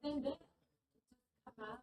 And then come out.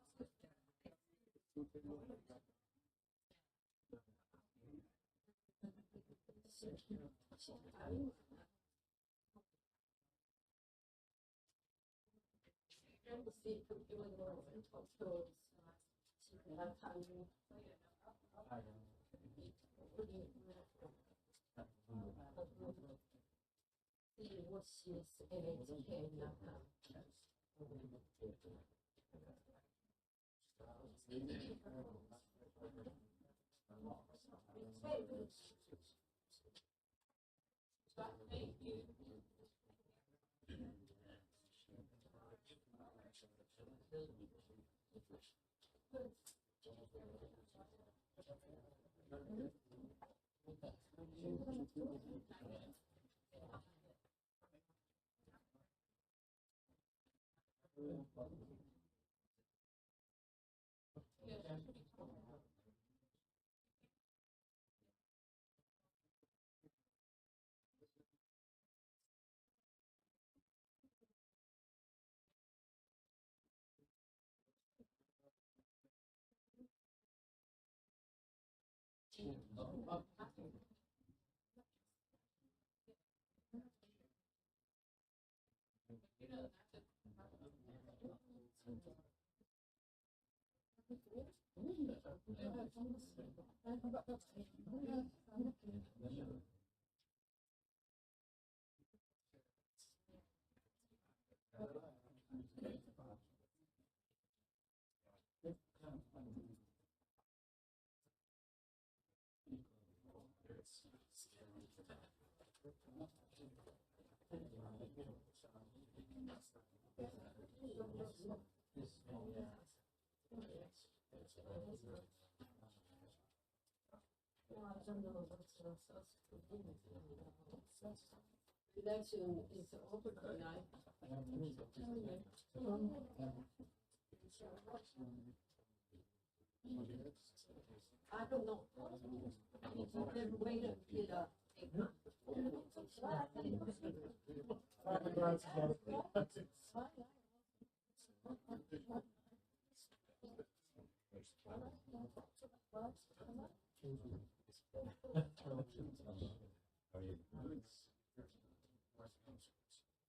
Election is over tonight. I don't know. They're waiting to get a.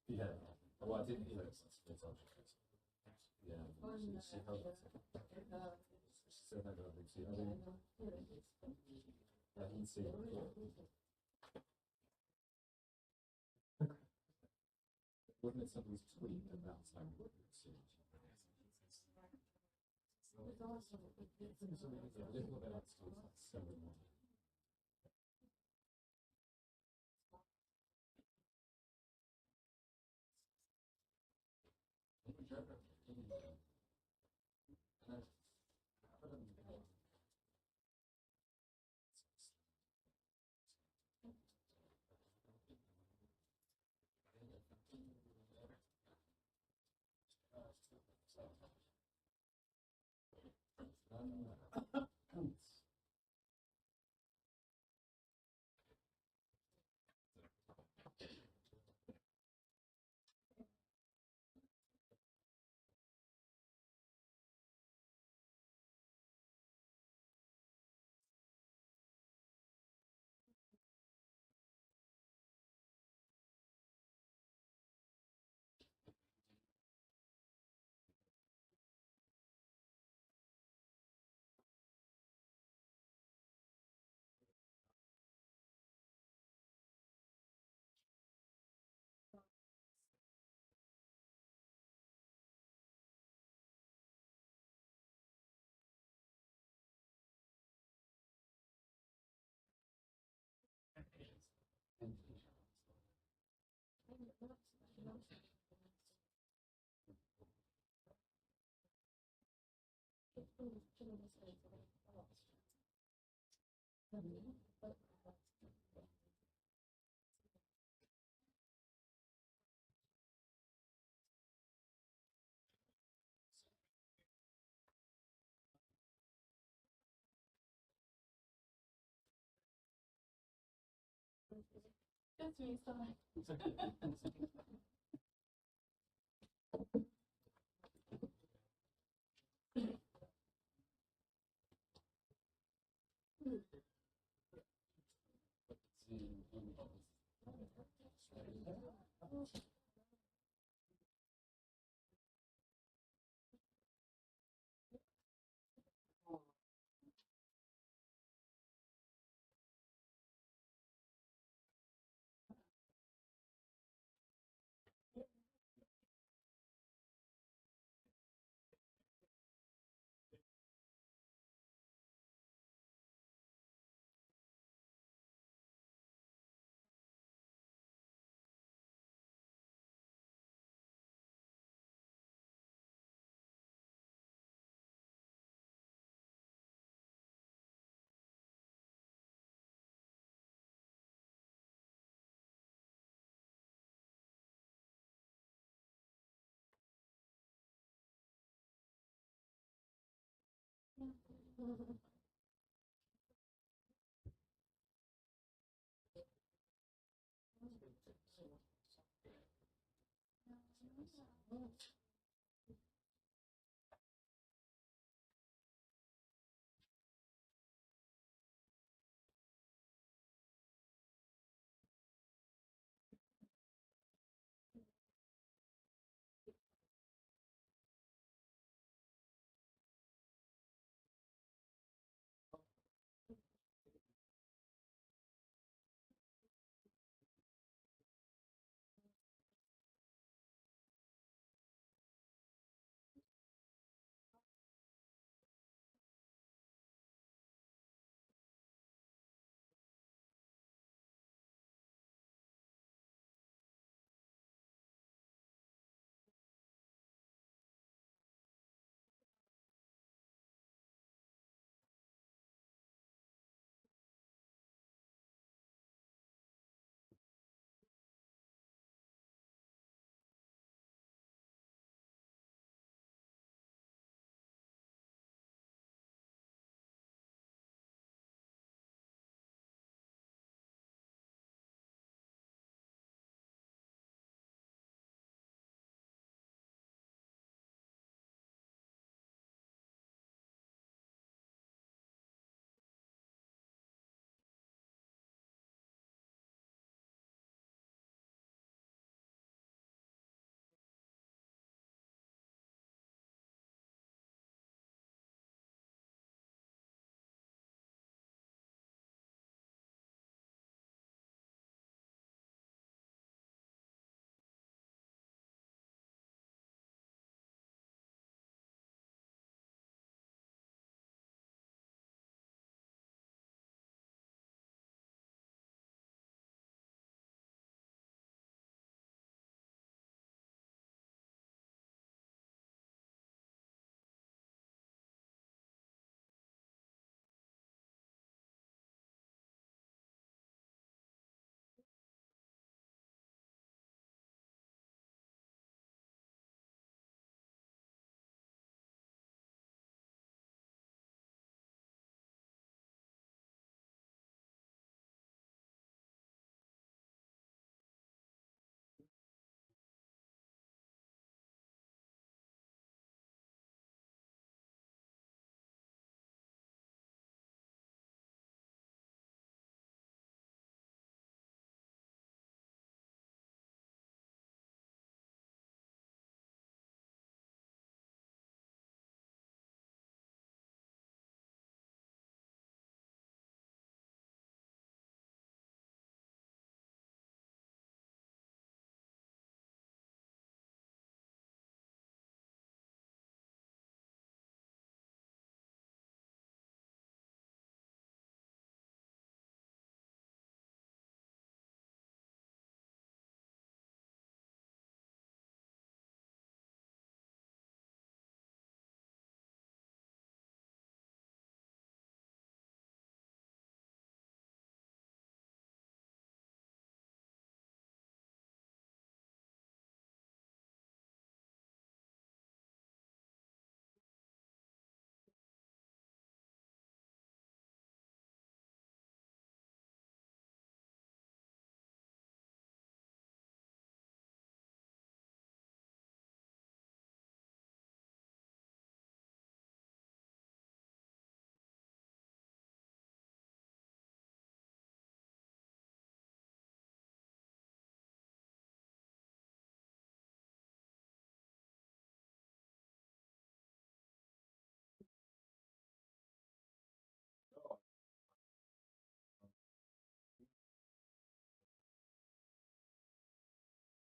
Yeah, well, I didn't hear it. Yeah, she held it. She said I don't think she had it. I didn't see it before. Wasn't it somebody's tweet about time? It's awesome. It's a little bit outside, like 7 more. That's me, sorry.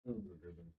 Overridden.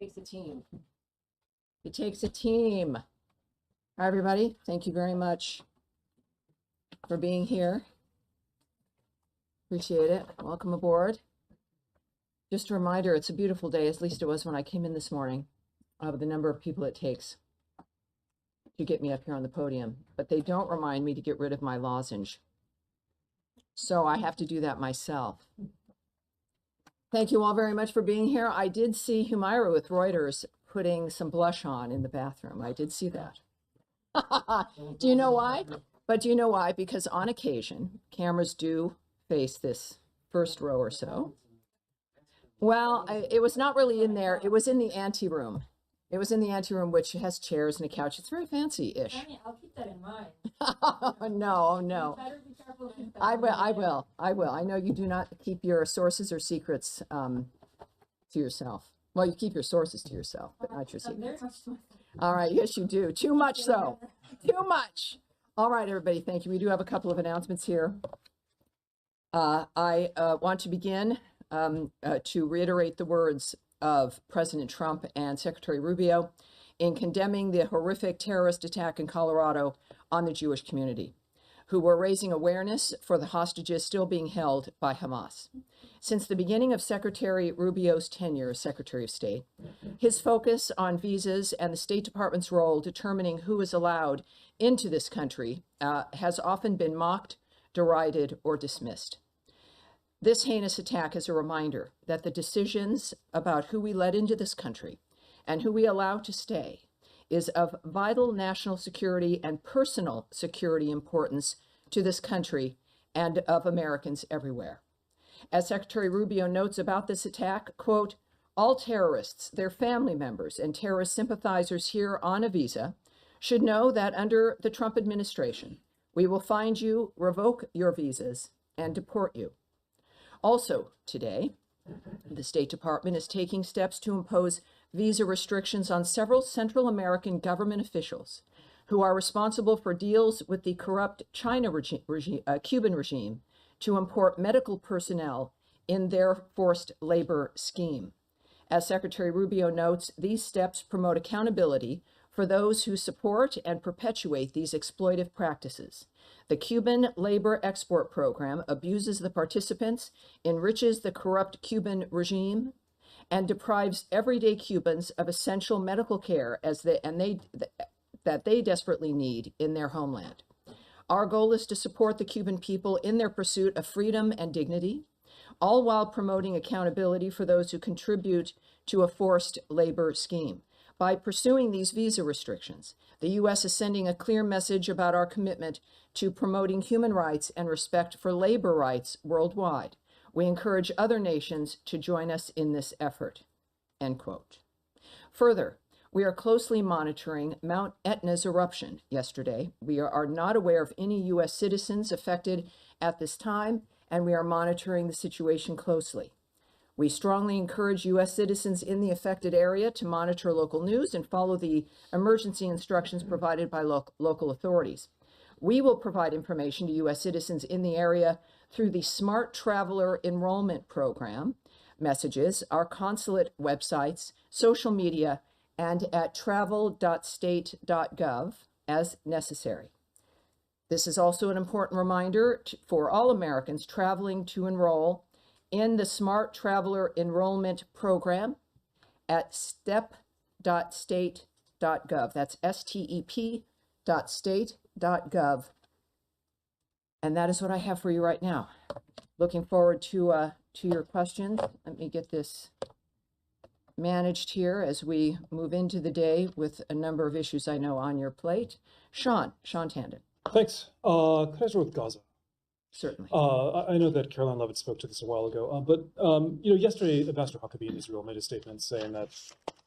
Takes a team. It takes a team. Hi, everybody. Thank you very much for being here. Appreciate it. Welcome aboard. Just a reminder, it's a beautiful day, at least it was when I came in this morning, of the number of people it takes to get me up here on the podium. But they don't remind me to get rid of my lozenge. So I have to do that myself. Thank you all very much for being here. I did see Humaira with Reuters putting some blush on in the bathroom. I did see that. Do you know why? But do you know why? Because on occasion, cameras do face this first row or so. Well, it was not really in there. It was in the ante room. It was in the ante room, which has chairs and a couch. It's very fancy-ish. Tammy, I'll keep that in mind. No, no. You better be careful with that. I will. I know you do not keep your sources or secrets to yourself. Well, you keep your sources to yourself, but not your I'm very secrets. much All right, yes, you do. Too much, so. Too much. All right, everybody, thank you. We do have a couple of announcements here. I want to begin to reiterate the words of President Trump and Secretary Rubio in condemning the horrific terrorist attack in Colorado on the Jewish community, who were raising awareness for the hostages still being held by Hamas. Since the beginning of Secretary Rubio's tenure as Secretary of State, his focus on visas and the State Department's role determining who is allowed into this country has often been mocked, derided, or dismissed. This heinous attack is a reminder that the decisions about who we let into this country and who we allow to stay is of vital national security and personal security importance to this country and of Americans everywhere. As Secretary Rubio notes about this attack, quote, all terrorists, their family members, and terrorist sympathizers here on a visa should know that under the Trump administration, we will find you, revoke your visas, and deport you. Also today, the State Department is taking steps to impose visa restrictions on several Central American government officials who are responsible for deals with the corrupt Cuban regime to import medical personnel in their forced labor scheme. As Secretary Rubio notes, these steps promote accountability for those who support and perpetuate these exploitive practices. The Cuban labor export program abuses the participants, enriches the corrupt Cuban regime, and deprives everyday Cubans of essential medical care that they desperately need in their homeland. Our goal is to support the Cuban people in their pursuit of freedom and dignity, all while promoting accountability for those who contribute to a forced labor scheme. By pursuing these visa restrictions, the U.S. is sending a clear message about our commitment to promoting human rights and respect for labor rights worldwide. We encourage other nations to join us in this effort, end quote. Further, we are closely monitoring Mount Etna's eruption yesterday. We are not aware of any U.S. citizens affected at this time, and we are monitoring the situation closely. We strongly encourage U.S. citizens in the affected area to monitor local news and follow the emergency instructions provided by local authorities. We will provide information to U.S. citizens in the area through the Smart Traveler Enrollment Program messages, our consulate websites, social media, and at travel.state.gov as necessary. This is also an important reminder for all Americans traveling to enroll in the Smart Traveler Enrollment Program at step.state.gov. That's step.state.gov. And that is what I have for you right now. Looking forward to your questions. Let me get this managed here as we move into the day with a number of issues I know on your plate. Sean Tandon. Thanks. Can I start with Gaza? Certainly. I know that Caroline Levitt spoke to this a while ago, but yesterday Ambassador Huckabee in Israel made a statement saying that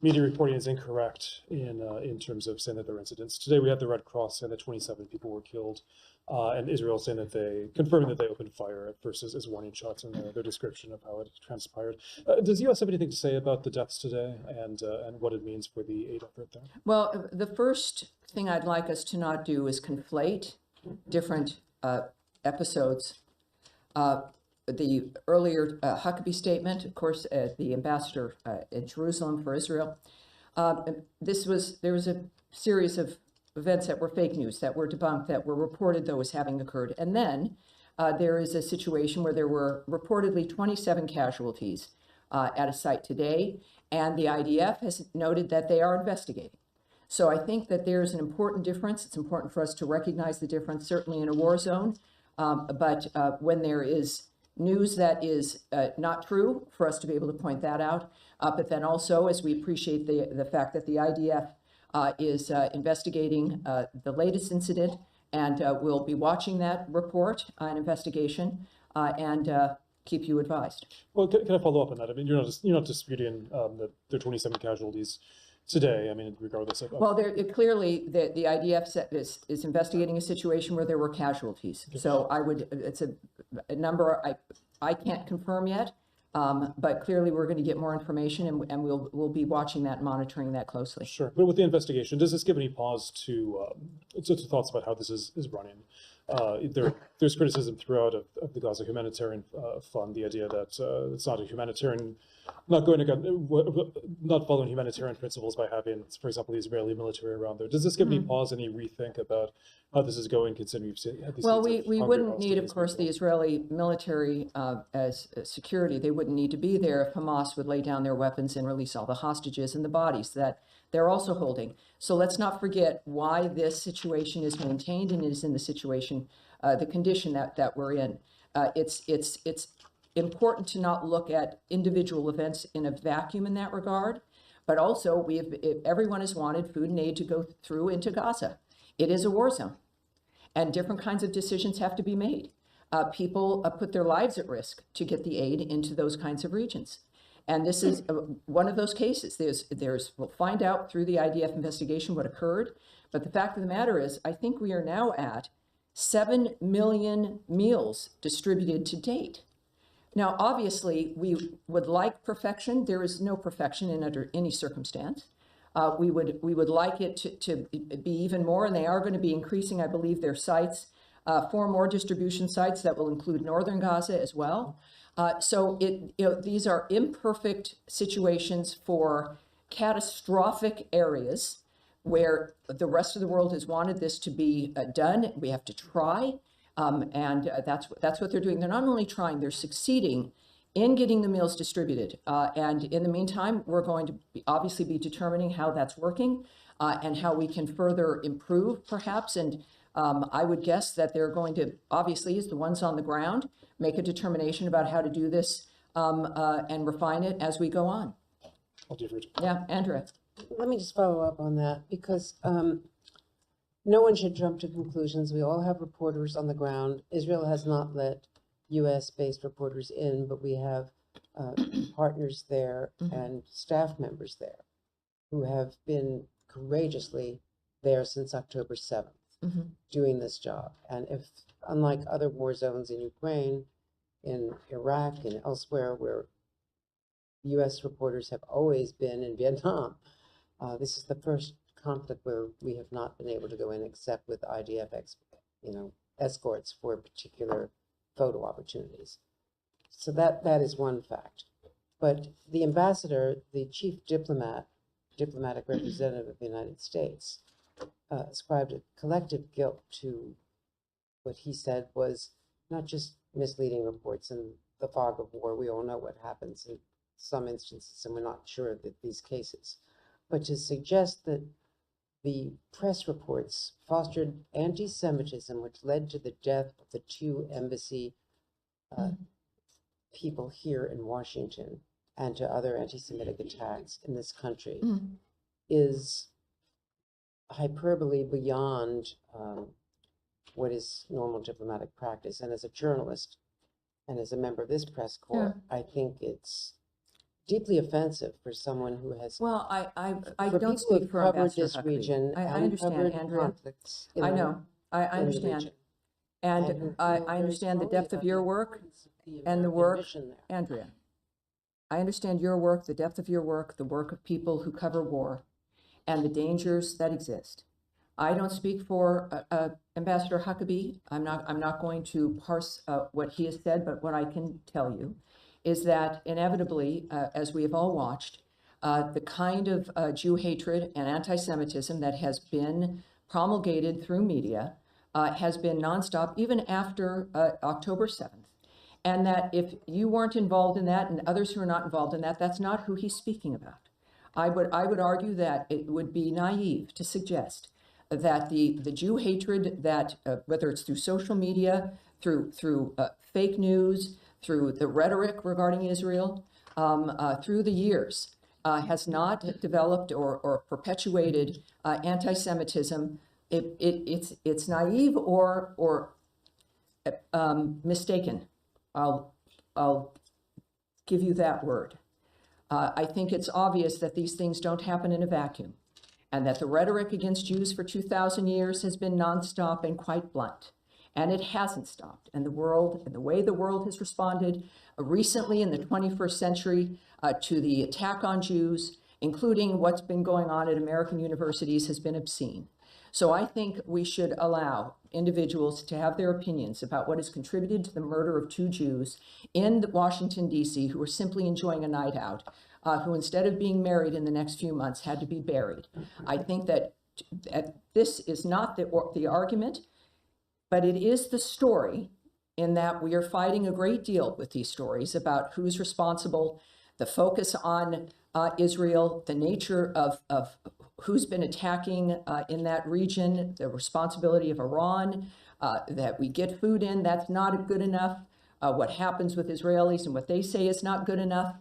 media reporting is incorrect in terms of saying that there were incidents. Today we had the Red Cross saying that 27 people were killed, and Israel saying that confirming that they opened fire at first as warning shots in their description of how it transpired. Does the U.S. have anything to say about the deaths today and what it means for the aid effort there? Well, the first thing I'd like us to not do is conflate different episodes. the earlier Huckabee statement, of course, the ambassador in Jerusalem for Israel. There was a series of events that were fake news, that were debunked, that were reported though as having occurred. And then there is a situation where there were reportedly 27 casualties at a site today, and the IDF has noted that they are investigating. So I think that there's an important difference. It's important for us to recognize the difference, certainly in a war zone, but when there is news that is not true, for us to be able to point that out. But then also, as we appreciate the fact that the IDF is investigating the latest incident, and we'll be watching that report and investigation and keep you advised. Well, can I follow up on that? I mean, you're not disputing that there are 27 casualties today. I mean, regardless of. Well, clearly the IDF is investigating a situation where there were casualties. Okay. So it's a number I can't confirm yet, but clearly we're going to get more information, and we'll be watching that, monitoring that closely. Sure, but with the investigation, does this give any pause to thoughts about how this is running? There's criticism throughout of the Gaza Humanitarian Fund, the idea that it's not a humanitarian, not following humanitarian principles by having, for example, the Israeli military around there. Does this give any pause, any rethink about how this is going, considering you've seen these? Well, we wouldn't need, of course, the Israeli military as security. They wouldn't need to be there if Hamas would lay down their weapons and release all the hostages and the bodies that they're also holding. So let's not forget why this situation is maintained and is in the situation, the condition that we're in. It's important to not look at individual events in a vacuum in that regard, but also everyone has wanted food and aid to go through into Gaza. It is a war zone, and different kinds of decisions have to be made. People put their lives at risk to get the aid into those kinds of regions. And this is one of those cases. We'll find out through the IDF investigation what occurred. But the fact of the matter is, I think we are now at 7 million meals distributed to date. Now, obviously, we would like perfection. There is no perfection under any circumstance. We would like it to be even more, and they are going to be increasing, I believe, their sites, 4 more distribution sites that will include northern Gaza as well. So these are imperfect situations for catastrophic areas where the rest of the world has wanted this to be done. We have to try, and that's what they're doing. They're not only trying, they're succeeding in getting the meals distributed. And in the meantime, we're going to obviously be determining how that's working and how we can further improve, perhaps. And I would guess that they're going to, obviously, as the ones on the ground, make a determination about how to do this and refine it as we go on. Yeah, Andrea. Let me just follow up on that, because no one should jump to conclusions. We all have reporters on the ground. Israel has not let U.S.-based reporters in, but we have partners there and staff members there who have been courageously there since October 7th. Doing this job. And if, unlike other war zones in Ukraine, in Iraq, and elsewhere where U.S. reporters have always been, in Vietnam, this is the first conflict where we have not been able to go in except with IDF escorts for particular photo opportunities. So that is one fact. But the ambassador, the chief diplomatic representative of the United States, ascribed a collective guilt to what he said was not just misleading reports in the fog of war. We all know what happens in some instances, and we're not sure that these cases. But to suggest that the press reports fostered anti-Semitism, which led to the death of the 2 embassy people here in Washington and to other anti-Semitic attacks in this country, is hyperbole beyond what is normal diplomatic practice. And as a journalist and as a member of this press corps, I think it's deeply offensive for someone who has. Well, I don't speak for Ambassador this Huckabee. region. I understand, Andrea. I know. I understand. And I understand the depth of your work and the work, Andrea. I understand your work, the depth of your work, the work of people who cover war, and the dangers that exist. I don't speak for Ambassador Huckabee. I'm not going to parse what he has said, but what I can tell you is that inevitably, as we have all watched, the kind of Jew hatred and anti-Semitism that has been promulgated through media has been nonstop, even after October 7th. And that if you weren't involved in that and others who are not involved in that, that's not who he's speaking about. I would argue that it would be naive to suggest that the Jew hatred that, whether it's through social media, through fake news, through the rhetoric regarding Israel, through the years, has not developed or perpetuated anti-Semitism. It's naive or mistaken. I'll give you that word. I think it's obvious that these things don't happen in a vacuum, and that the rhetoric against Jews for 2,000 years has been nonstop and quite blunt. And it hasn't stopped. And the world, and the way the world has responded recently in the 21st century to the attack on Jews, including what's been going on at American universities, has been obscene. So I think we should allow individuals to have their opinions about what has contributed to the murder of 2 Jews in Washington, D.C., who were simply enjoying a night out, who instead of being married in the next few months had to be buried. I think that this is not the argument, but it is the story, in that we are fighting a great deal with these stories about who's responsible, the focus on Israel, the nature of who's been attacking in that region, the responsibility of Iran, that we get food in, that's not good enough. What happens with Israelis and what they say is not good enough.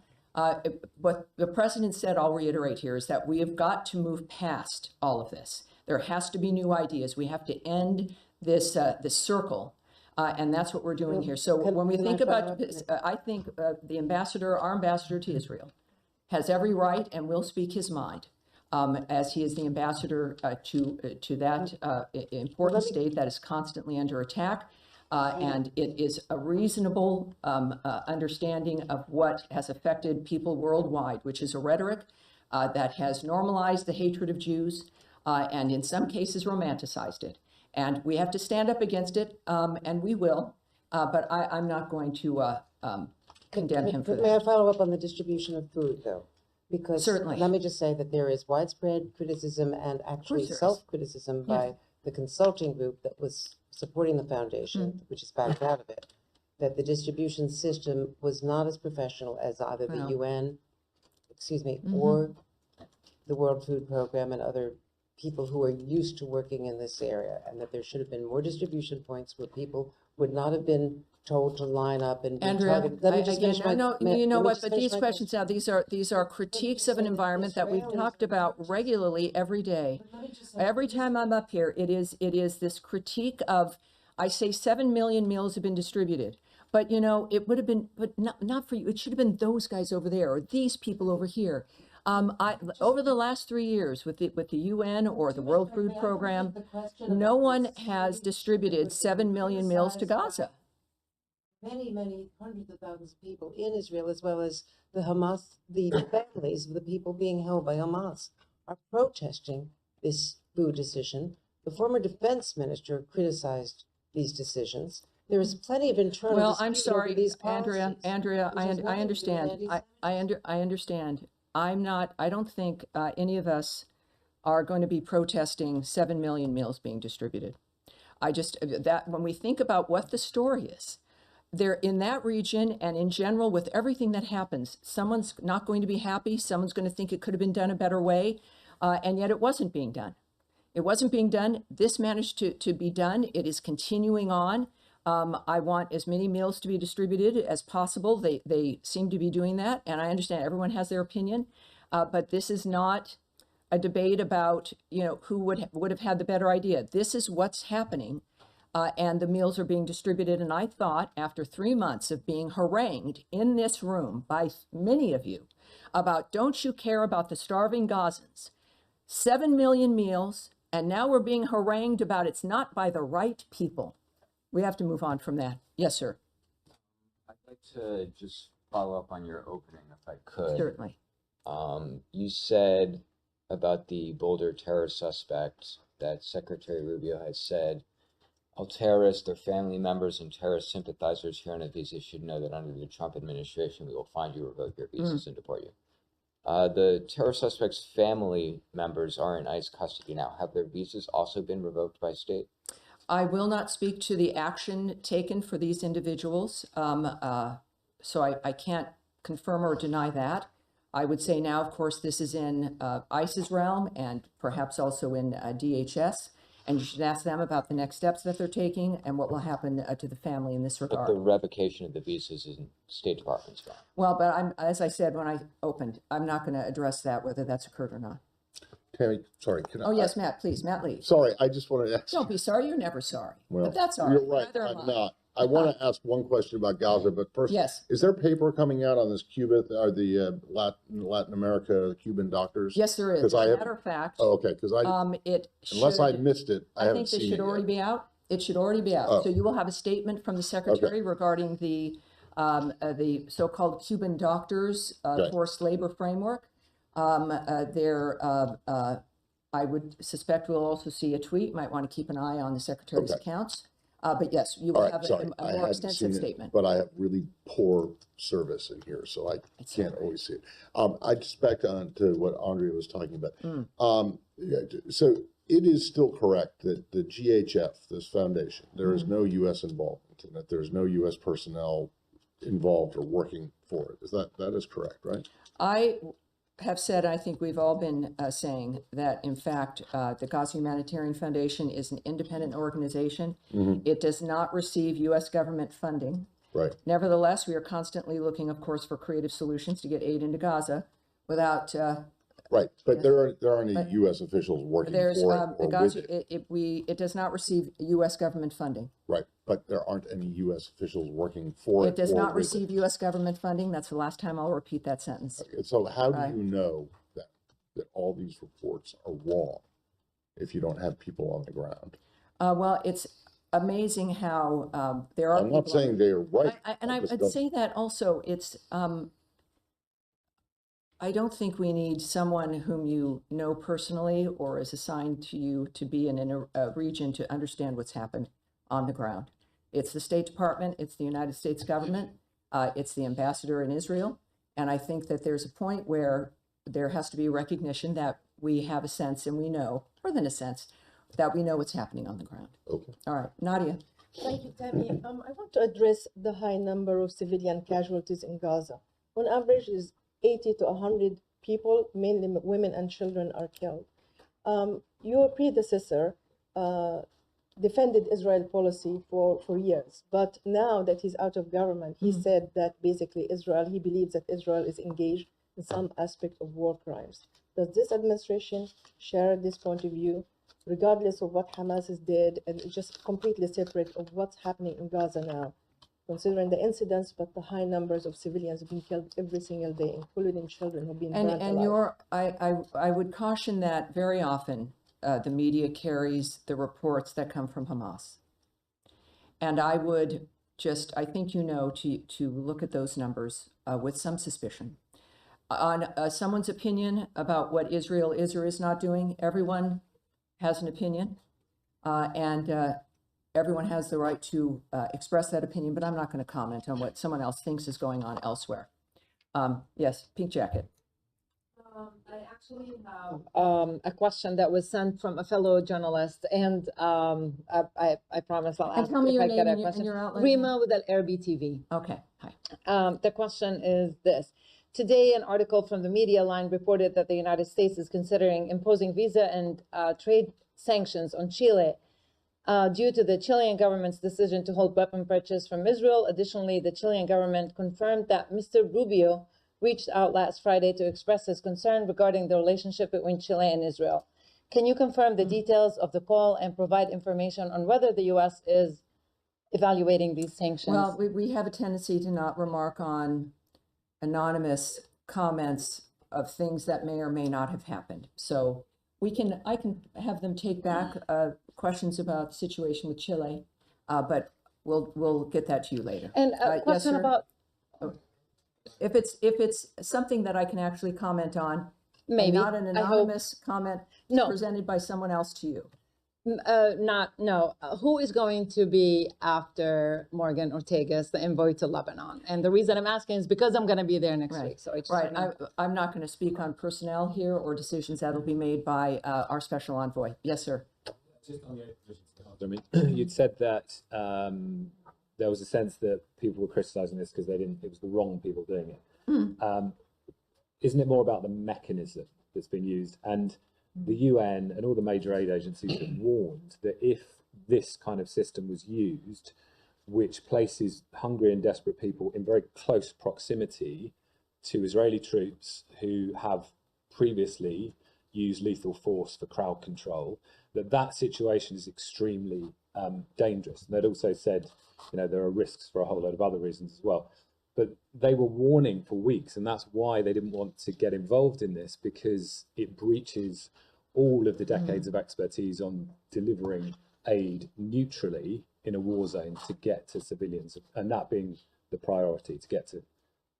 What the president said, I'll reiterate here, is that we have got to move past all of this. There has to be new ideas. We have to end this circle, and that's what we're doing here. So when we think about, I think the ambassador, our ambassador to Israel, has every right and will speak his mind, as he is the ambassador to that important state that is constantly under attack. And it is a reasonable understanding of what has affected people worldwide, which is a rhetoric that has normalized the hatred of Jews and in some cases romanticized it. And we have to stand up against it, and we will, but I'm not going to condemn him for that. May I follow up on the distribution of food, though? Because Certainly. let me just say that there is widespread criticism and actually there is. self-criticism by the consulting group that was supporting the foundation, which is backed out of it, that the distribution system was not as professional as either the Wow. UN, or the World Food Program and other people who are used to working in this area, and that there should have been more distribution points where people would not have been told to line up and be Andrea, targeted. Let me just finish my- you know let me what? just But finish these my questions now, these are critiques of an environment that we've talked about regularly every day. Every time I'm up here, it is this critique of, I say 7 million meals have been distributed, but you know, it would have been, but not for you. It should have been those guys over there or these people over here. Over the last 3 years with the UN or the World Food Program, no one has distributed 7 million meals to Gaza. Many hundreds of thousands of people in Israel, as well as the Hamas, the families of the people being held by Hamas, are protesting this food decision. The former defense minister criticized these decisions. There is plenty of internal Well, I'm dispute over sorry, these Andrea, policies, which I has nothing to do with understand. I understand. I don't think any of us are going to be protesting 7 million meals being distributed. That when we think about what the story is, there in that region and in general with everything that happens, someone's not going to be happy. Someone's going to think it could have been done a better way. And yet it wasn't being done. It wasn't being done. This managed to be done. It is continuing on. I want as many meals to be distributed as possible. They seem to be doing that. And I understand everyone has their opinion. But this is not a debate about, you know, who would have had the better idea. This is what's happening. And the meals are being distributed. And I thought after 3 months of being harangued in this room by many of you about, don't you care about the starving Gazans? 7 million meals, and now we're being harangued about it's not by the right people. We have to move on from that. Yes, sir. I'd like to just follow up on your opening, if I could. Certainly. You said about the Boulder terror suspect that Secretary Rubio has said, all terrorists, their family members, and terrorist sympathizers here on a visa should know that under the Trump administration, we will find you, revoke your visas, and deport you. The terror suspects' family members are in ICE custody now. Have their visas also been revoked by state? I will not speak to the action taken for these individuals, so I can't confirm or deny that. I would say now, of course, this is in ICE's realm and perhaps also in DHS, and you should ask them about the next steps that they're taking and what will happen to the family in this But regard. the revocation of the visas is in State Department's realm. Well, but as I said when I opened, I'm not going to address that, whether that's occurred or not. Tammy, sorry. Can Oh, yes, Matt, please, Matt Lee. Sorry, I just wanted to ask. Don't be sorry, you're never sorry. Well, But that's all right. you're right. Neither am I'm I. not. I want to ask one question about Gaza, but first, Yes. is there paper coming out on this Cuba, or the Latin America Cuban doctors? Yes, there is. 'Cause As I a have- matter of fact, Oh, okay, because it unless I should- missed it, I I haven't think this seen should it already yet. be out. It should already be out. Oh. So you will have a statement from the secretary regarding the so-called Cuban doctors Okay. forced labor framework. I would suspect we'll also see a tweet. Might want to keep an eye on the secretary's Okay. accounts. But yes, you All will right, have sorry, a I more hadn't extensive seen it, statement. but I have really poor service in here, so I can't always see it. I just back on to what Andrea was talking about. Yeah, so it is still correct that the GHF, this foundation, there is no U.S. involvement in it. There's no U.S. personnel involved or working for it. That is correct, right? I have said, I think we've all been saying that, in fact, the Gaza Humanitarian Foundation is an independent organization. It does not receive U.S. government funding. Right. Nevertheless, we are constantly looking, of course, for creative solutions to get aid into Gaza without, Right, but there aren't any U.S. officials working there's, for it the or with Gaza, it. it does not receive U.S. government funding. Right, but there aren't any U.S. officials working for it. It does or not with receive U.S. government funding. That's the last time I'll repeat that sentence. Okay, so how do Right. you know that all these reports are wrong if you don't have people on the ground? Well, it's amazing how there are I'm not people on- saying they are right. I just would don't- say that also, it's, I don't think we need someone whom you know personally or is assigned to you to be in a region to understand what's happened on the ground. It's the State Department, it's the United States government, it's the ambassador in Israel. And I think that there's a point where there has to be recognition that we have a sense and we know, more than a sense, that we know what's happening on the ground. Okay. All right, Nadia. Thank you, Tammy. I want to address the high number of civilian casualties in Gaza. On average, is 80 to 100 people, mainly women and children, are killed. Your predecessor defended Israel policy for years, but now that he's out of government, he said that basically he believes that Israel is engaged in some aspect of war crimes. Does this administration share this point of view, regardless of what Hamas did, and it's just completely separate of what's happening in Gaza now, considering the incidents, but the high numbers of civilians being killed every single day, including children who've been burnt alive? I would caution that very often the media carries the reports that come from Hamas. And I would just, I think to look at those numbers with some suspicion. On someone's opinion about what Israel is or is not doing, everyone has an opinion. And everyone has the right to express that opinion, but I'm not going to comment on what someone else thinks is going on elsewhere. Yes, pink jacket. I actually have a question that was sent from a fellow journalist, and I promise I'll And ask tell me if your I name get a and question. your outlet. Rima with Al Arabi TV. Okay, hi. The question is this. Today, an article from the media line reported that the United States is considering imposing visa and trade sanctions on Chile due to the Chilean government's decision to hold weapon purchase from Israel. Additionally, the Chilean government confirmed that Mr. Rubio reached out last Friday to express his concern regarding the relationship between Chile and Israel. Can you confirm the details of the call and provide information on whether the U.S. is evaluating these sanctions? Well, we have a tendency to not remark on anonymous comments of things that may or may not have happened. So I can have them take back questions about the situation with Chile, but we'll get that to you later. And a yes, question sir? about If it's something that I can actually comment on, and maybe not an I hope anonymous comment No. presented by someone else to you. Who is going to be after Morgan Ortegas, the envoy to Lebanon? And the reason I'm asking is because I'm going to be there next Right. week. So I just Right. wanna- I'm not going to speak on personnel here or decisions that will be made by our special envoy. Yes, sir. Just on the I mean, you'd said that there was a sense that people were criticizing this because it was the wrong people doing it. Isn't it more about the mechanism that's been used? And the UN and all the major aid agencies have warned that if this kind of system was used, which places hungry and desperate people in very close proximity to Israeli troops who have previously used lethal force for crowd control, that situation is extremely dangerous. And they'd also said, there are risks for a whole load of other reasons as well. But they were warning for weeks, and that's why they didn't want to get involved in this, because it breaches all of the decades of expertise on delivering aid neutrally in a war zone to get to civilians, and that being the priority, to get to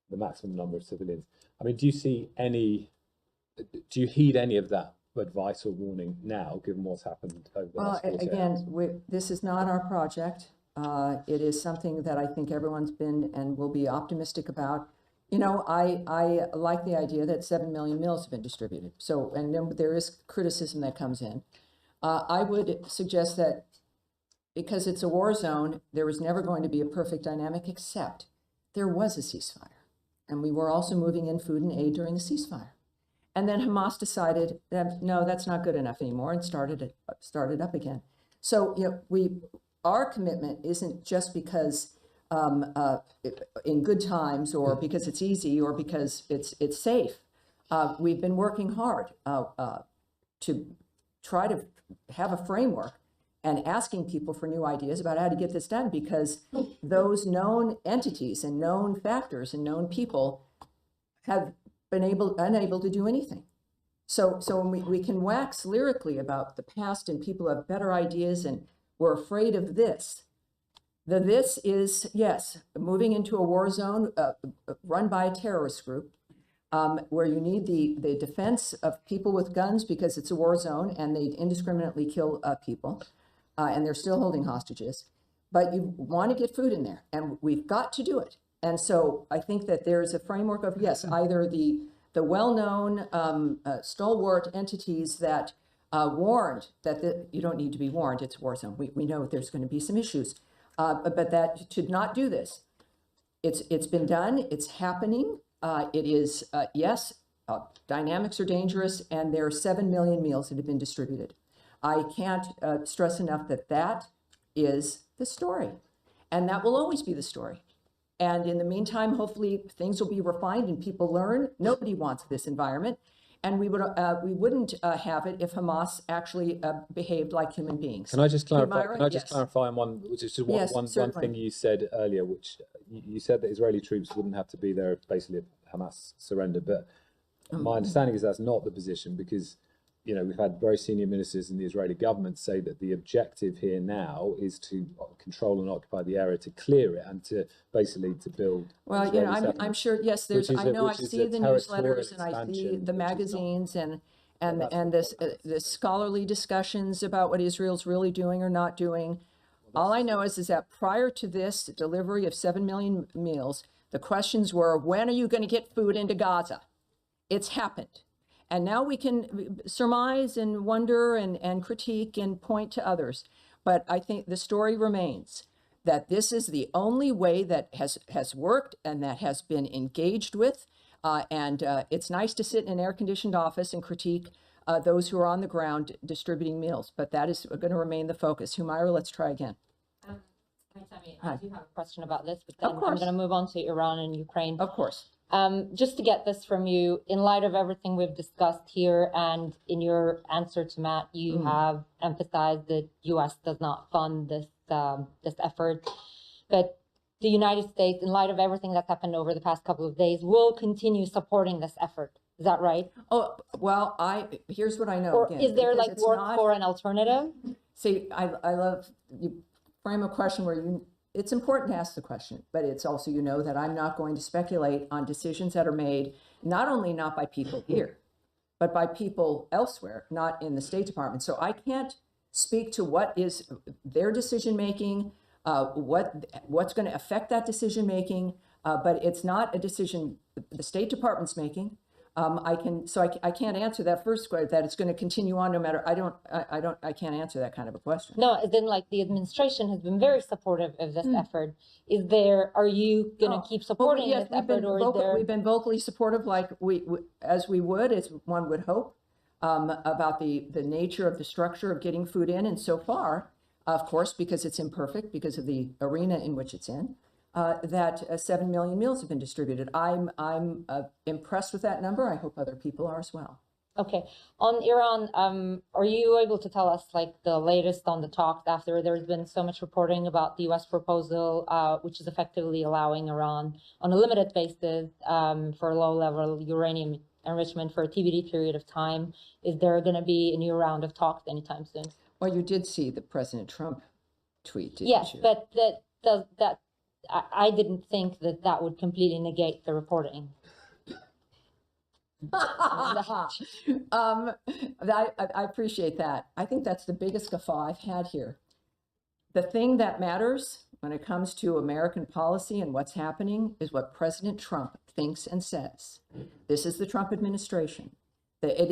the maximum number of civilians. I mean, do you heed any of that advice or warning now, given what's happened over the last 48 hours? Again, this is not our project. It is something that I think everyone's been and will be optimistic about. I like the idea that 7 million meals have been distributed. So, and then there is criticism that comes in. I would suggest that because it's a war zone, there was never going to be a perfect dynamic, except there was a ceasefire. And we were also moving in food and aid during the ceasefire. And then Hamas decided that, no, that's not good enough anymore, and started up again. So, our commitment isn't just because in good times, or because it's easy, or because it's safe. We've been working hard to try to have a framework and asking people for new ideas about how to get this done, because those known entities and known factors and known people have been unable to do anything. So when we can wax lyrically about the past and people have better ideas and we're afraid of this. This is, yes, moving into a war zone run by a terrorist group, where you need the defense of people with guns because it's a war zone and they indiscriminately kill people, and they're still holding hostages. But you want to get food in there, and we've got to do it. And so I think that there's a framework of, yes, either the well-known stalwart entities that warned that you don't need to be warned, it's a war zone. We know there's going to be some issues, but that should not do this. It's been done, it's happening. It is, yes, dynamics are dangerous, and there are 7 million meals that have been distributed. I can't stress enough that is the story, and that will always be the story. And in the meantime, hopefully things will be refined and people learn. Nobody wants this environment. And we wouldn't have it if Hamas actually behaved like human beings. Can I just clarify? Right? Can I just Yes. clarify on one, which is just one thing you said earlier, which you said that Israeli troops wouldn't have to be there if basically Hamas surrendered. But my understanding is that's not the position, because we've had very senior ministers in the Israeli government say that the objective here now is to control and occupy the area, to clear it, and to basically to build. Well, I'm sure. Yes, there's. I know. I see the newsletters and I see the magazines and the scholarly discussions about what Israel's really doing or not doing. All I know is that prior to this delivery of 7 million meals, the questions were, when are you going to get food into Gaza? It's happened. And now we can surmise and wonder and critique and point to others. But I think the story remains that this is the only way that has worked and that has been engaged with. And it's nice to sit in an air-conditioned office and critique those who are on the ground distributing meals. But that is going to remain the focus. Humaira, let's try again. I do have a question about this, but then Of I'm course. going to move on to Iran and Ukraine. Of course. Just to get this from you, in light of everything we've discussed here, and in your answer to Matt, you have emphasized that U.S. does not fund this effort, but the United States, in light of everything that's happened over the past couple of days, will continue supporting this effort. Is that right? Oh, well, here's what I know. Or again, is there because like it's work not- for an alternative? See, I love you frame a question where it's important to ask the question, but it's also, that I'm not going to speculate on decisions that are made, not by people here, but by people elsewhere, not in the State Department. So I can't speak to what is their decision-making, what's going to affect that decision-making, but it's not a decision the State Department's making. I can't answer that first question, that it's going to continue on no matter, I can't answer that kind of a question. No, then like the administration has been very supportive of this effort. Are you going to keep supporting Yes, this effort, or is there? we've been vocally supportive, like as one would hope, about the nature of the structure of getting food in. And so far, of course, because it's imperfect, because of the arena in which it's in, that 7 million meals have been distributed. I'm impressed with that number. I hope other people are as well. Okay. On Iran, are you able to tell us like the latest on the talks after there's been so much reporting about the U.S. proposal, which is effectively allowing Iran on a limited basis for low-level uranium enrichment for a TBD period of time? Is there going to be a new round of talks anytime soon? Well, you did see the President Trump tweet, didn't Yes, you? but I didn't think that would completely negate the reporting. I appreciate that. I think that's the biggest guffaw I've had here. The thing that matters when it comes to American policy and what's happening is what President Trump thinks and says. This is the Trump administration. It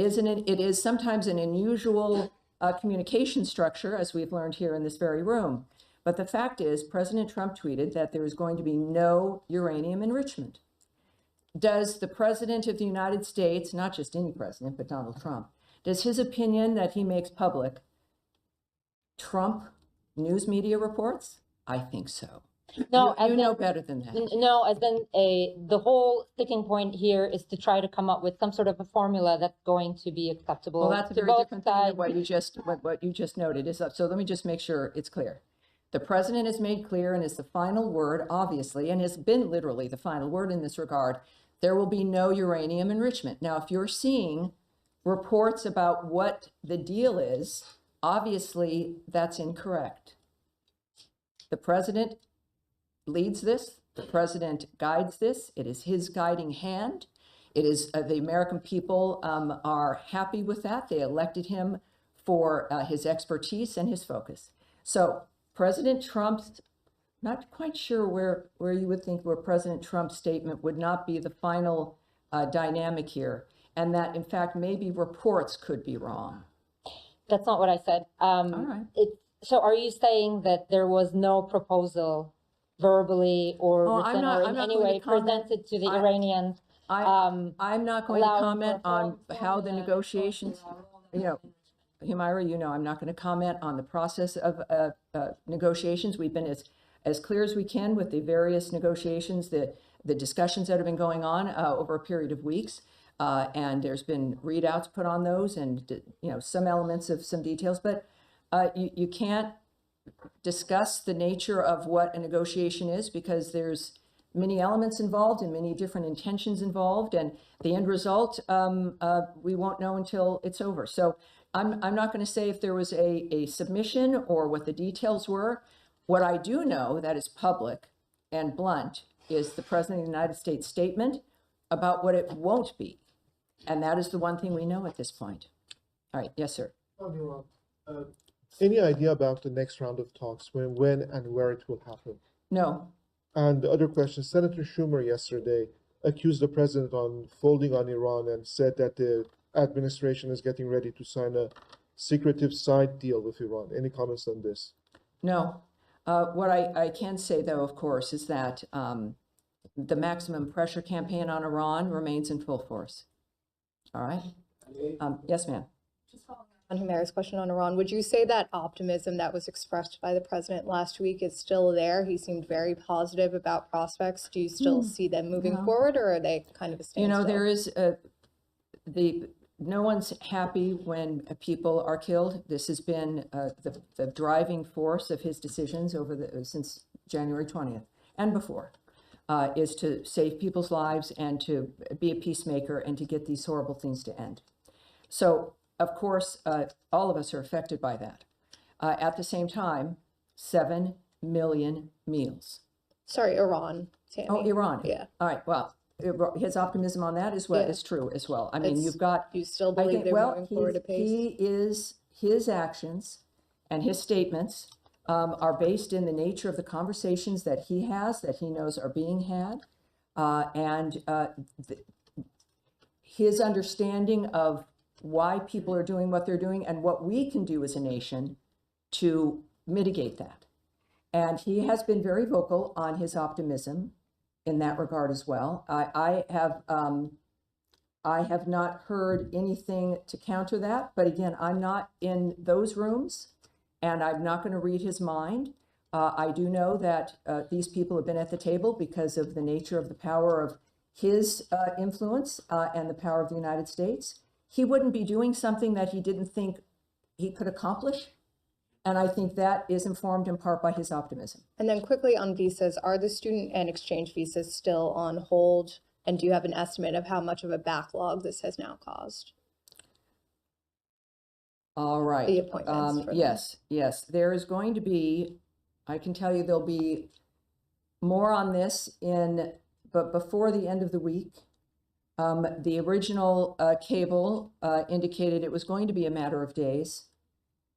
is sometimes an unusual communication structure, as we've learned here in this very room. But the fact is, President Trump tweeted that there is going to be no uranium enrichment. Does the President of the United States, not just any president, but Donald Trump, does his opinion that he makes public trump news media reports? I think so. No, you know better than that. No, as in the whole sticking point here is to try to come up with some sort of a formula that's going to be acceptable. Well, that's a to very both different thing sides. than what you just noted. So let me just make sure it's clear. The president has made clear and is the final word, obviously, and has been literally the final word in this regard. There will be no uranium enrichment. Now, if you're seeing reports about what the deal is, obviously that's incorrect. The president leads this. The president guides this. It is his guiding hand. It is the American people are happy with that. They elected him for his expertise and his focus. So President Trump's, not quite sure where you would think where President Trump's statement would not be the final dynamic here, and that in fact maybe reports could be wrong. That's not what I said. All right. So are you saying that there was no proposal verbally or written or in any way presented to the Iranians? I'm not going to allowing comment for a on full how the formula. negotiations, Humaira, I'm not going to comment on the process of negotiations. We've been as clear as we can with the various negotiations, the discussions that have been going on over a period of weeks. And there's been readouts put on those and, some elements of some details, but you can't discuss the nature of what a negotiation is because there's many elements involved and many different intentions involved, and the end result we won't know until it's over. So I'm not going to say if there was a submission or what the details were. What I do know that is public and blunt is the President of the United States statement about what it won't be, and that is the one thing we know at this point. All right, yes, sir. Any idea about the next round of talks, when and where it will happen? No. And the other question, Senator Schumer yesterday accused the president on folding on Iran and said that the administration is getting ready to sign a secretive side deal with Iran. Any comments on this? No. What I can say, though, of course, is that the maximum pressure campaign on Iran remains in full force. All right? Yes, ma'am. On Humaira's question on Iran, would you say that optimism that was expressed by the president last week is still there? He seemed very positive about prospects. Do you still see them moving forward, or are they kind of a standstill? There is no one's happy when people are killed. This has been the driving force of his decisions since January 20th and before, is to save people's lives and to be a peacemaker and to get these horrible things to end. So, of course, all of us are affected by that. At the same time, 7 million meals. Sorry, Iran, Tammy. Oh, Iran. Yeah. All right, well, his optimism on that is Yeah. true as well. I mean, you've got... You still believe they're moving forward apace? His actions, and his statements are based in the nature of the conversations that he has, that he knows are being had, and his understanding of why people are doing what they're doing and what we can do as a nation to mitigate that. And he has been very vocal on his optimism in that regard as well. I have not heard anything to counter that, but again, I'm not in those rooms and I'm not going to read his mind. I do know that these people have been at the table because of the nature of the power of his influence and the power of the United States. He wouldn't be doing something that he didn't think he could accomplish. And I think that is informed in part by his optimism. And then quickly on visas, are the student and exchange visas still on hold? And do you have an estimate of how much of a backlog this has now caused? All right. The appointments for them. Yes. There is going to be, I can tell you there'll be more on this but before the end of the week. The original cable indicated it was going to be a matter of days.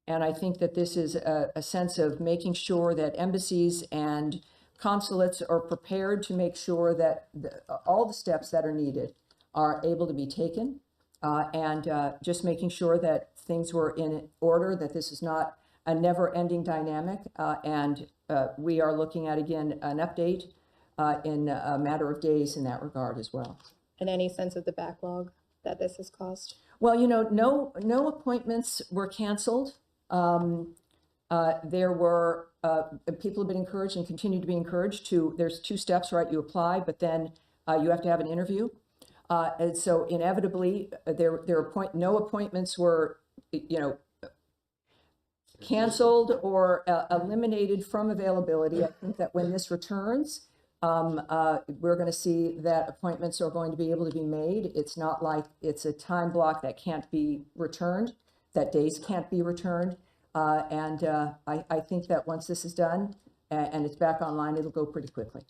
And I think that this is a sense of making sure that embassies and consulates are prepared to make sure that all the steps that are needed are able to be taken, and just making sure that things were in order, that this is not a never-ending dynamic. And we are looking at, again, an update in a matter of days in that regard as well. And any sense of the backlog that this has caused? Well, no appointments were canceled. There were, people have been encouraged and continue to be encouraged to, there's two steps, right? You apply, but then you have to have an interview. And so inevitably, no appointments were, canceled or eliminated from availability. I think that when this returns, we're going to see that appointments are going to be able to be made. It's not like it's a time block that can't be returned, that days can't be returned. I think that once this is done and it's back online, it'll go pretty quickly.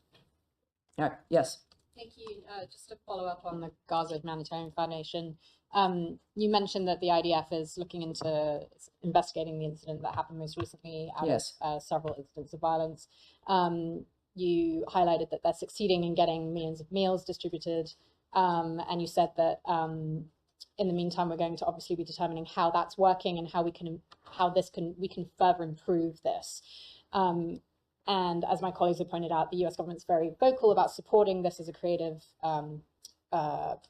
Yes. Thank you. Just to follow up on the Gaza Humanitarian Foundation, you mentioned that the IDF is looking into investigating the incident that happened most recently out of several incidents of violence. You highlighted that they're succeeding in getting millions of meals distributed, and you said that in the meantime, we're going to obviously be determining how that's working and how we can further improve this. And as my colleagues have pointed out, the US government's very vocal about supporting this as a creative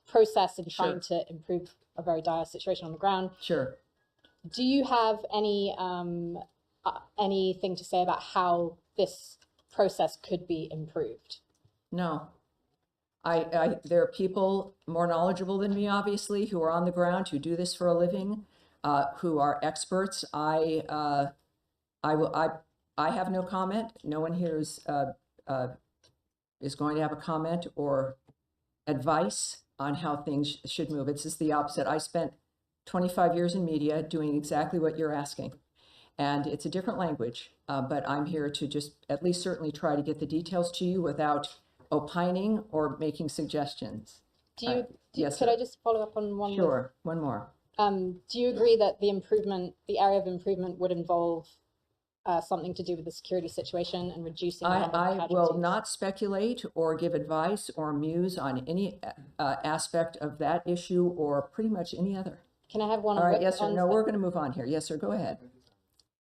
process and trying to improve a very dire situation on the ground. Sure. Do you have anything to say about how this process could be improved? No. There are people more knowledgeable than me, obviously, who are on the ground, who do this for a living, who are experts. I have no comment. No one here is going to have a comment or advice on how things should move. It's just the opposite. I spent 25 years in media doing exactly what you're asking. And it's a different language, but I'm here to just at least certainly try to get the details to you without opining or making suggestions. Yes, could I just follow up on one? Sure, one more. Do you agree that the area of improvement would involve something to do with the security situation and reducing the number of casualties? I will not speculate or give advice or muse on any aspect of that issue or pretty much any other. Can I have one? All right, yes sir. No, we're going to move on here. Yes sir, go ahead.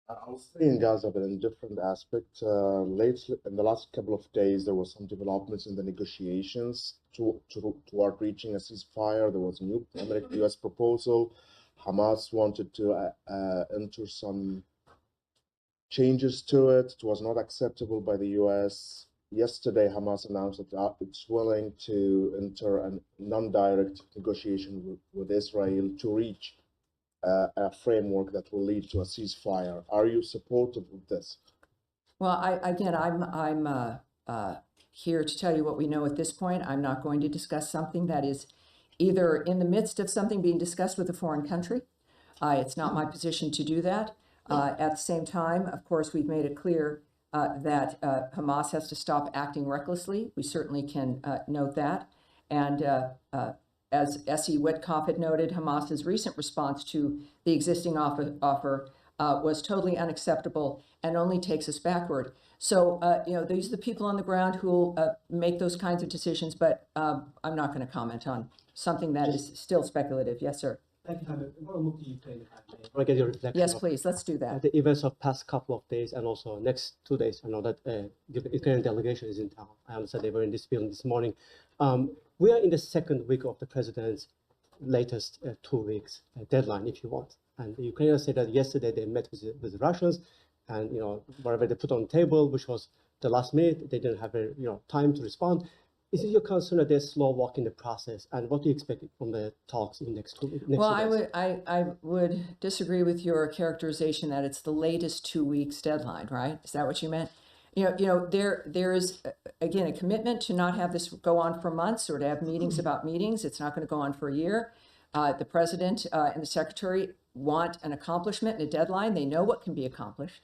I'll stay in Gaza, but in different aspect. Lately, in the last couple of days, there was some developments in the negotiations toward reaching a ceasefire. There was a new U.S. proposal. Hamas wanted to enter some changes to it. It was not acceptable by the U.S. Yesterday, Hamas announced that it's willing to enter a non-direct negotiation with Israel to reach a framework that will lead to a ceasefire. Are you supportive of this? Well, I'm here to tell you what we know at this point. I'm not going to discuss something that is either in the midst of something being discussed with a foreign country. It's not my position to do that. At the same time, of course, we've made it clear that Hamas has to stop acting recklessly. We certainly can note that. And as S.E. Witkoff had noted, Hamas's recent response to the existing offer was totally unacceptable and only takes us backward. So, these are the people on the ground who will make those kinds of decisions, but I'm not going to comment on something that is still speculative. Yes, sir. Thank you, Tammy. I want to move to Ukraine, if I may. I want to get your reflection. Yes, of, please. Let's do that. the events of past couple of days and also next 2 days. I know that the Ukrainian delegation is in town. I understand they were in this building this morning. We are in the second week of the president's latest 2 weeks deadline, if you want. And the Ukrainians said that yesterday they met with the Russians, and whatever they put on the table, which was the last minute, they didn't have time to respond. Is it your concern that they're slow walking the process, and what do you expect from the talks in the next 2 days? Well, I would disagree with your characterization that it's the latest 2 weeks deadline, right? Is that what you meant? There is again a commitment to not have this go on for months or to have meetings about meetings. It's not going to go on for a year. The president and the secretary want an accomplishment and a deadline. They know what can be accomplished,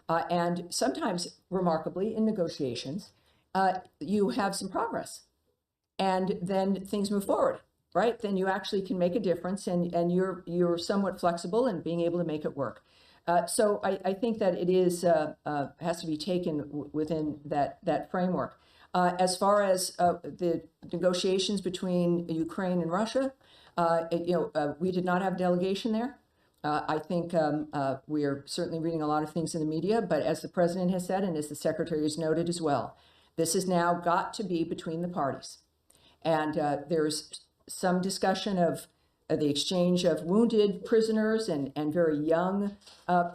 and sometimes, remarkably, in negotiations, you have some progress, and then things move forward. Right? Then you actually can make a difference, and you're somewhat flexible in being able to make it work. So I think that it is has to be taken within that framework. As far as the negotiations between Ukraine and Russia, we did not have a delegation there. I think we are certainly reading a lot of things in the media, but as the president has said, and as the secretary has noted as well, this has now got to be between the parties. And there's some discussion of the exchange of wounded prisoners and very young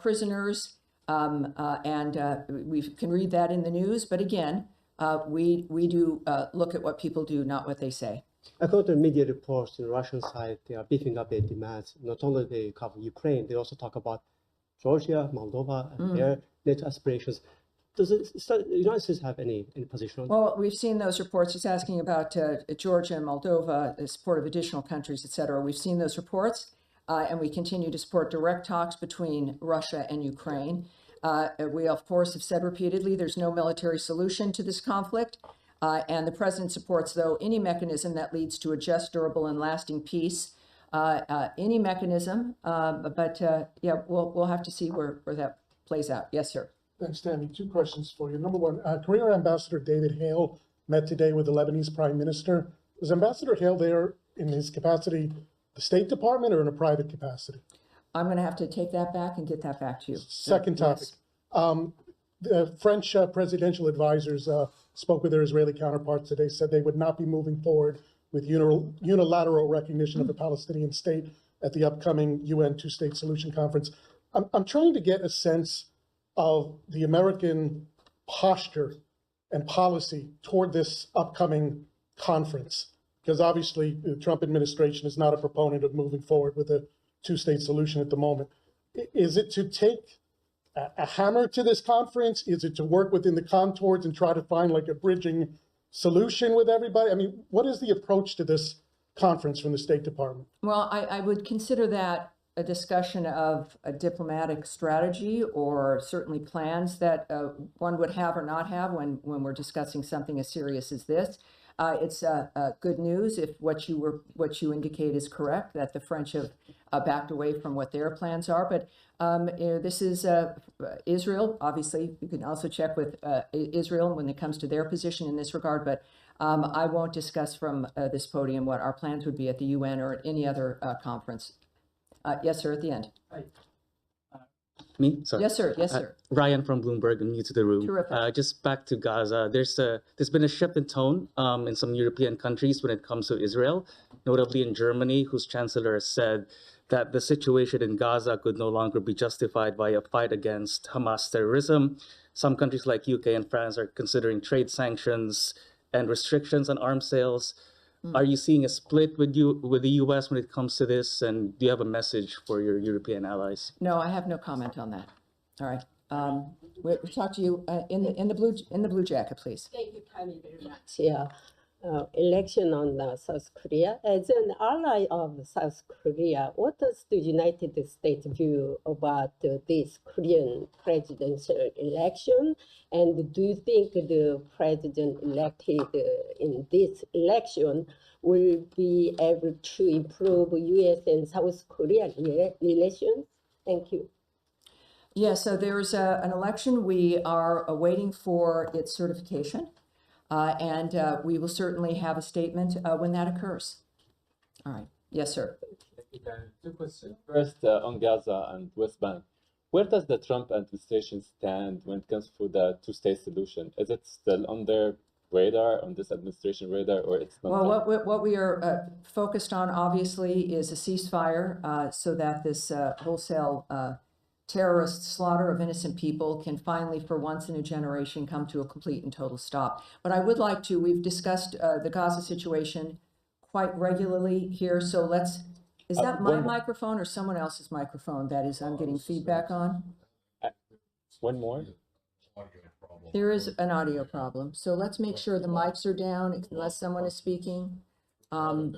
prisoners. We can read that in the news. But again, we do look at what people do, not what they say. According to media reports, on the Russian side, they are beefing up their demands. Not only they cover Ukraine, they also talk about Georgia, Moldova, and their NATO aspirations. Does the United States have any position on that? Well, we've seen those reports. He's asking about Georgia and Moldova, the support of additional countries, et cetera. We've seen those reports, and we continue to support direct talks between Russia and Ukraine. We, of course, have said repeatedly there's no military solution to this conflict. And the president supports, though, any mechanism that leads to a just, durable, and lasting peace. Any mechanism, we'll have to see where that plays out. Yes, sir. Thanks, Tammy. 2 questions for you. Number one, Career Ambassador David Hale met today with the Lebanese Prime Minister. Was Ambassador Hale there in his capacity, the State Department, or in a private capacity? I'm going to have to take that back and get that back to you. Second topic. Yes. The French presidential advisors spoke with their Israeli counterparts today, said they would not be moving forward with unilateral recognition of the Palestinian state at the upcoming UN two-state solution conference. I'm trying to get a sense of the American posture and policy toward this upcoming conference, because obviously the Trump administration is not a proponent of moving forward with a two-state solution at the moment. Is it to take a hammer to this conference? Is it to work within the contours and try to find like a bridging solution with everybody? I mean, what is the approach to this conference from the State Department? Well, I would consider that a discussion of a diplomatic strategy, or certainly plans that one would have or not have when we're discussing something as serious as this. It's good news if what you indicate is correct, that the French have backed away from what their plans are. But this is Israel. Obviously, you can also check with Israel when it comes to their position in this regard. But I won't discuss from this podium what our plans would be at the UN or at any other conference. Yes, sir, at the end. Me? Sorry. Yes, sir. Yes, sir. Ryan from Bloomberg. I'm new to the room. Terrific. Just back to Gaza. There's been a shift in tone in some European countries when it comes to Israel, notably in Germany, whose chancellor has said that the situation in Gaza could no longer be justified by a fight against Hamas terrorism. Some countries like UK and France are considering trade sanctions and restrictions on arms sales. Are you seeing a split with the U.S. when it comes to this, and do you have a message for your European allies? No, I have no comment on that. All right. We'll talk to you in the blue jacket, please. Thank you, Tammy, very much. Yeah. Election on South Korea. As an ally of South Korea, what does the United States view about this Korean presidential election? And do you think the president elected in this election will be able to improve U.S. and South Korean relations? Thank you. Yeah, so there's an election. We are waiting for its certification, and we will certainly have a statement when that occurs. All right. Yes, sir. Two questions. First, on Gaza and West Bank, where does the Trump administration stand when it comes to the two-state solution? Is it still on their radar, on this administration radar, or it's not? Well, what we are focused on, obviously, is a ceasefire so that this wholesale terrorist slaughter of innocent people can finally, for once in a generation, come to a complete and total stop. But I would like to, we've discussed the Gaza situation quite regularly here, so let's, is that my microphone or someone else's microphone that is I'm getting feedback on? One more? There is an audio problem, so let's make sure the mics are down unless someone is speaking. One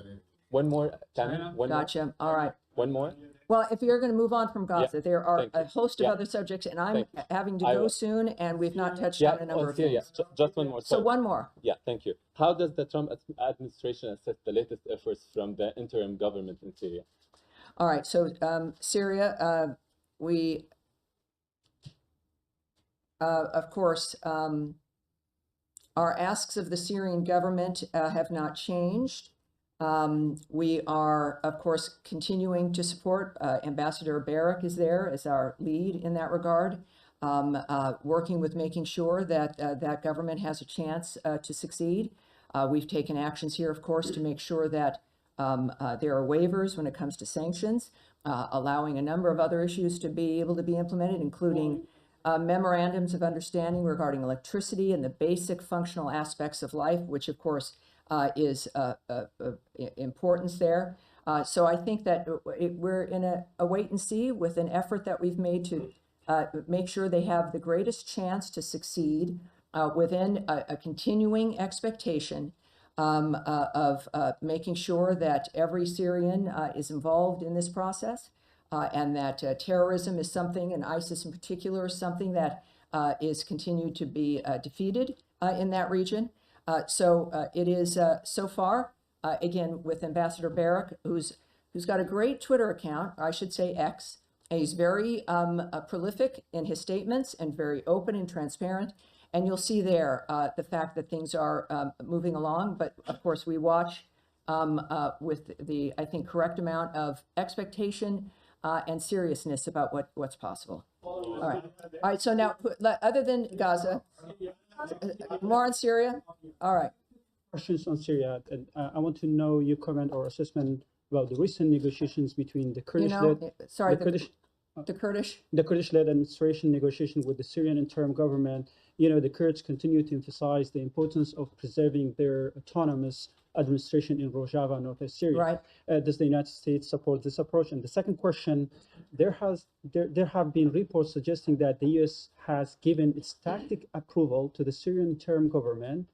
more, Tammy? One Gotcha, more? all right. One more? Well, if you're going to move on from Gaza, Yeah, there are thank a you. host of Yeah. other subjects, and I'm Thank you. having to I go will. soon, and we've not touched Yeah, on a number on of Syria. things. Just one more. So Sorry. one more. Yeah, thank you. How does the Trump administration assess the latest efforts from the interim government in Syria? All right, so Syria, we, of course, our asks of the Syrian government have not changed. We are, of course, continuing to support. Ambassador Barak is there as our lead in that regard, working with making sure that that government has a chance to succeed. We've taken actions here, of course, to make sure that there are waivers when it comes to sanctions, allowing a number of other issues to be able to be implemented, including memorandums of understanding regarding electricity and the basic functional aspects of life, which, of course, is importance there. So I think that we're in a wait and see with an effort that we've made to make sure they have the greatest chance to succeed within a continuing expectation of making sure that every Syrian is involved in this process and that terrorism is something, and ISIS in particular, is something that is continued to be defeated in that region. So it is so far, again, with Ambassador Barak, who's got a great Twitter account, I should say X, and he's very prolific in his statements and very open and transparent. And you'll see there the fact that things are moving along. But of course, we watch with the, I think, correct amount of expectation and seriousness about what's possible. All right. All right. So now, other than Gaza, more on Syria. All right. Questions on Syria. And I want to know your comment or assessment about the recent negotiations between the Kurdish-led, the Kurdish-led administration negotiation with the Syrian interim government. You know, the Kurds continue to emphasize the importance of preserving their autonomous administration in Rojava, northwest Syria. Right. Does the United States support this approach? And the second question, there have been reports suggesting that the U.S. has given its tacit approval to the Syrian interim government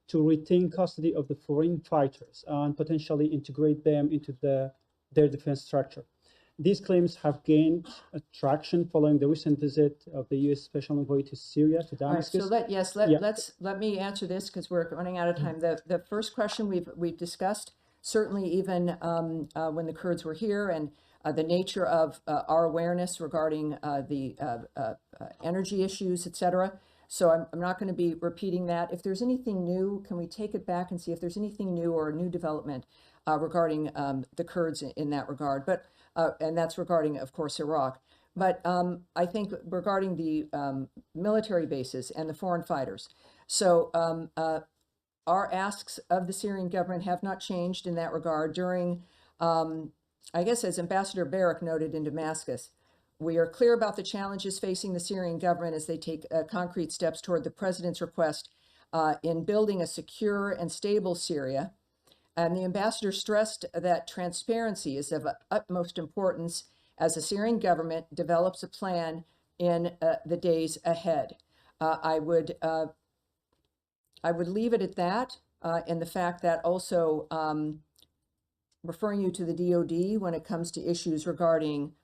to retain custody of the foreign fighters and potentially integrate them into their defense structure. These claims have gained traction following the recent visit of the U.S. Special Envoy to Syria, to Damascus. All right, so let me answer this because we're running out of time. The first question we've discussed, certainly even when the Kurds were here, and the nature of our awareness regarding the energy issues, et cetera. So I'm not going to be repeating that. If there's anything new, can we take it back and see if there's anything new or a new development regarding the Kurds in that regard? But and that's regarding, of course, Iraq. But I think regarding the military bases and the foreign fighters. So our asks of the Syrian government have not changed in that regard. During, I guess, as Ambassador Barak noted in Damascus, we are clear about the challenges facing the Syrian government as they take concrete steps toward the president's request in building a secure and stable Syria. And the ambassador stressed that transparency is of utmost importance as the Syrian government develops a plan in the days ahead. I would leave it at that, in the fact that also referring you to the DoD when it comes to issues regarding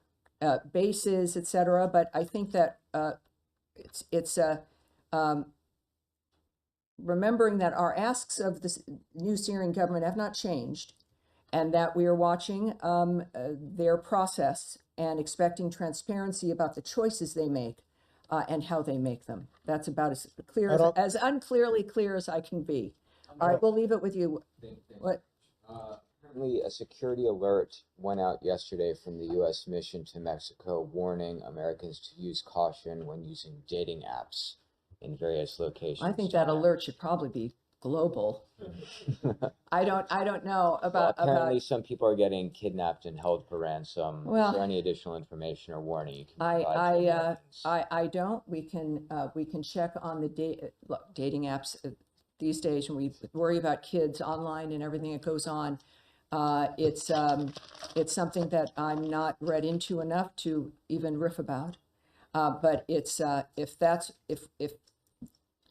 bases, et cetera. But I think that it's remembering that our asks of the new Syrian government have not changed, and that we are watching their process and expecting transparency about the choices they make and how they make them. That's about as clear, as unclearly clear as I can be. All right, we'll leave it with you. What? Apparently, a security alert went out yesterday from the U.S. mission to Mexico, warning Americans to use caution when using dating apps in various locations. I think that alert should probably be global. I don't know about. Well, apparently, some people are getting kidnapped and held for ransom. Well, is there any additional information or warning you can provide? I don't. We can check on the dating apps these days when we worry about kids online and everything that goes on. It's something that I'm not read into enough to even riff about. But it's if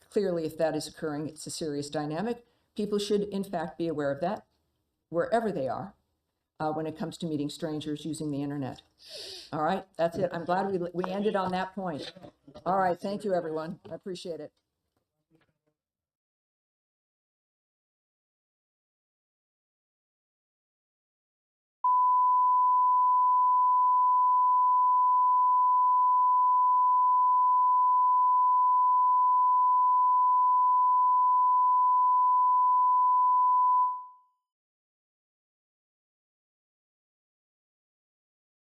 clearly if that is occurring, it's a serious dynamic. People should in fact be aware of that wherever they are when it comes to meeting strangers using the internet. All right, that's it. I'm glad we ended on that point. All right, thank you everyone. I appreciate it.